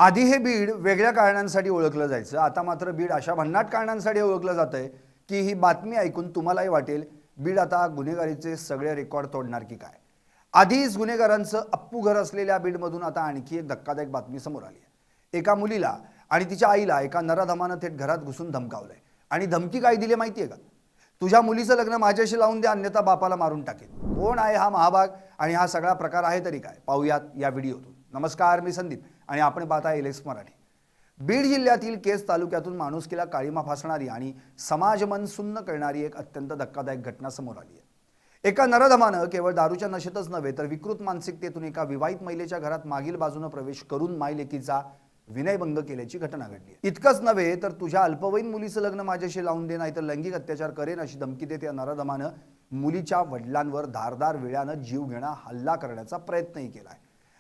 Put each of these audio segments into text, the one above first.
आधी हे बीड वेगळ्या कारणांसाठी ओळखलं जायचं, आता मात्र बीड अशा भन्नाट कारणांसाठी ओळखलं जातंय की ही बातमी ऐकून तुम्हालाही वाटेल बीड आता गुन्हेगारीचे सगळे रेकॉर्ड तोडणार की काय। आधीच गुन्हेगारांचं अप्पू घर असलेल्या बीडमधून आता आणखी एक धक्कादायक बातमी समोर आली आहे। एका मुलीला आणि तिच्या आईला एका नराधमानं थेट घरात घुसून धमकावलंय आणि धमकी काय दिली माहितीये का? तुझ्या मुलीचं लग्न माझ्याशी लावून दे अन्यथा बापाला मारून टाकेल। कोण आहे हा महाभाग आणि हा सगळा प्रकार आहे तरी काय, पाहूयात या व्हिडिओतून। नमस्कार, मी संदीप आणि आपण पाहता एलएस मराठी। बीड जिल्ह्यातील केस तालुक्यातून माणुसकीला काळीमा फासणारी आणि समाज मन सुन्न करणारी एक अत्यंत धक्कादायक घटना समोर आली आहे। एका नराधमानं केवळ दारूच्या नशेतच नव्हे तर विकृत मानसिकतेतून एका विवाहित महिलेच्या घरात मागील बाजूने प्रवेश करून मायलेकीचा विनयभंग केल्याची घटना घडली। इतकंच नव्हे तर तुझ्या अल्पवयीन मुलीचं लग्न माझ्याशी लावून दे नाही तर लैंगिक अत्याचार करेन अशी धमकी देत या नराधमानं मुलीच्या वडिलांवर धारदार विळ्यानं जीवघेणा हल्ला करण्याचा प्रयत्नही केलाय।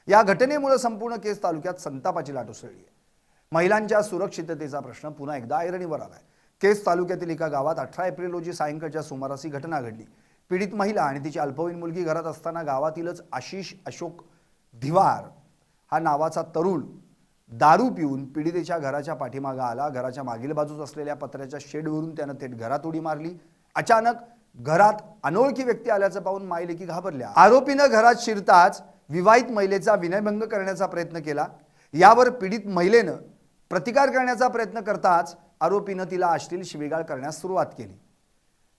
या घटनेमुळे संपूर्ण केस तालुक्यात संतापाची लाट उसळली आहे। महिलांच्या सुरक्षिततेचा प्रश्न पुन्हा एकदा ऐरणीवर आलाय। केस तालुक्यातील एका गावात 18 एप्रिल रोजी सायंकाळच्या सुमारास ही घटना घडली। पीडित महिला आणि तिची अल्पवयीन मुलगी घरात असताना गावातीलच आशिष अशोक धिवार हा नावाचा तरुण दारू पिऊन पीडितेच्या घराच्या पाठीमागे आला। घराच्या मागील बाजूस असलेल्या पत्र्याच्या शेडवरून त्यानं थेट घरात उडी मारली। अचानक घरात अनोळखी व्यक्ती आल्याचं पाहून मायलेकी घाबरल्या। आरोपीनं घरात शिरताच विवाहित महिलेचा विनयभंग करण्याचा प्रयत्न केला। यावर पीडित महिलेनं प्रतिकार करण्याचा प्रयत्न करताच आरोपीनं तिला अश्लील शिवीगाळ करण्यास सुरुवात केली।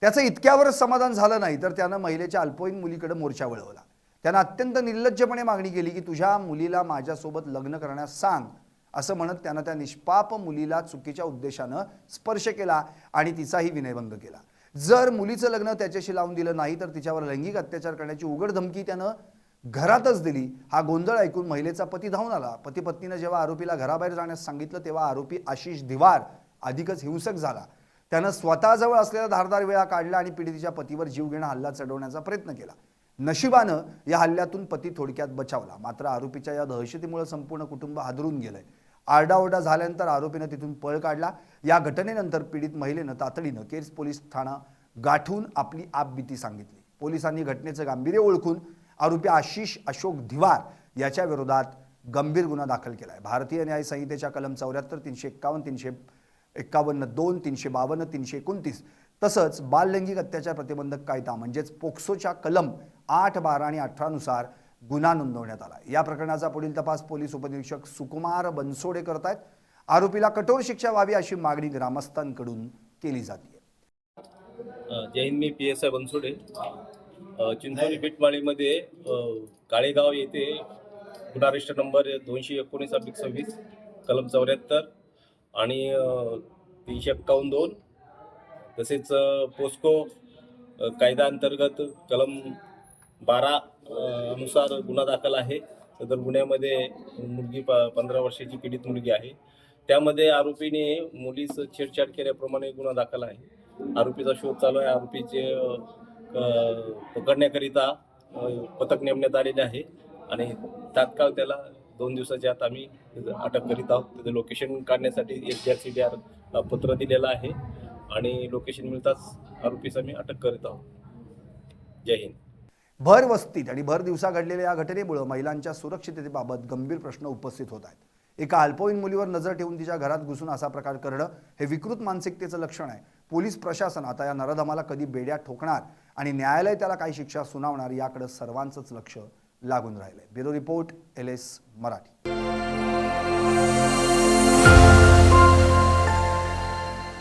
त्याचं इतक्यावर समाधान झालं नाही तर त्यानं महिलेच्या अल्पवयीन मुलीकडे मोर्चा वळवला। त्यानं अत्यंत निर्लज्जपणे मागणी केली की तुझ्या मुलीला माझ्यासोबत लग्न करण्यास सांग असं म्हणत त्यानं त्या निष्पाप मुलीला चुकीच्या उद्देशानं स्पर्श केला आणि तिचाही विनयभंग केला। जर मुलीचं लग्न त्याच्याशी लावून दिलं नाही तर तिच्यावर लैंगिक अत्याचार करण्याची उघड धमकी त्यानं घरातच दिली। हा गोंधळ ऐकून महिलेचा पती धावून आला। पती पत्नीने जेव्हा आरोपीला घराबाहेर जाण्यास सांगितलं तेव्हा आरोपी आशिष धिवार अधिकच हिंसक झाला। त्यानं स्वतःजवळ असलेला धारदार विळा काढला आणि पीडितेच्या पतीवर जीवघेणा हल्ला चढवण्याचा प्रयत्न केला। नशिबानं या हल्ल्यातून पती थोडक्यात बचावला, मात्र आरोपीच्या या दहशतीमुळे संपूर्ण कुटुंब हादरून गेलंय। आरडाओरडा झाल्यानंतर आरोपीनं तिथून पळ काढला। या घटनेनंतर पीडित महिलेनं तातडीनं केस पोलीस ठाणं गाठून आपली आपबीती सांगितली। पोलिसांनी घटनेचं गांभीर्य ओळखून आरोपी आशिष अशोक धिवार याच्या विरोधात गंभीर गुन्हा दाखल केलाय। भारतीय न्याय संहितेच्या कलम 74, 351, 351, 2, 352, 329 तसंच बाल लैंगिक अत्याचार प्रतिबंधक कायदा म्हणजेच पोक्सोच्या कलम 8, 12 आणि 18 नुसार गुन्हा नोंदवण्यात आला। या प्रकरणाचा पुढील तपास पोलीस उपनिरीक्षक सुकुमार बनसोडे करतायत। आरोपीला कठोर शिक्षा व्हावी अशी मागणी ग्रामस्थांकडून केली जाते। जय हिंद, मी PSI बनसोडे। चिंचोली बीटमाळीमध्ये काळेगाव येथे गुन्हा रजिस्टर नंबर 219/26 कलम 74 आणि 351-2 तसेच पोस्को कायदा अंतर्गत कलम 12 अनुसार गुन्हा दाखल आहे। सदर गुन्ह्यामध्ये मुलगी 15 वर्षाची पीडित मुलगी आहे। त्यामध्ये आरोपीने मुलीस छेडछाड केल्याप्रमाणे गुन्हा दाखल आहे। आरोपीचा शोध चालू आहे। आरोपीचे पकडण्याकरिता पथक नेमण्यात आलेले आहे आणि तात्काळ त्याला 2 दिवसाच्या आत आम्ही अटक करीत आहोत। त्याचं लोकेशन काढण्यासाठी SGR पत्र दिलेलं आहे आणि लोकेशन मिळताच आरोपीस आम्ही अटक करीत आहोत। जय हिंद। भर वस्तीत आणि भर दिवसा घडलेल्या या घटनेमुळे महिलांच्या सुरक्षिततेबाबत गंभीर प्रश्न उपस्थित होत आहेत। एका अल्पवयीन मुलीवर नजर ठेवून तिच्या घरात घुसून असा प्रकार करणं हे विकृत मानसिकतेचं लक्षण आहे। पोलीस प्रशासन आता या नराधमाला कधी बेड्यात ठोकणार आणि न्यायालय त्याला काही शिक्षा सुनावणार याकडे सर्वांचंच लक्ष लागून राहिलंय। Bureau report, LS Marathi.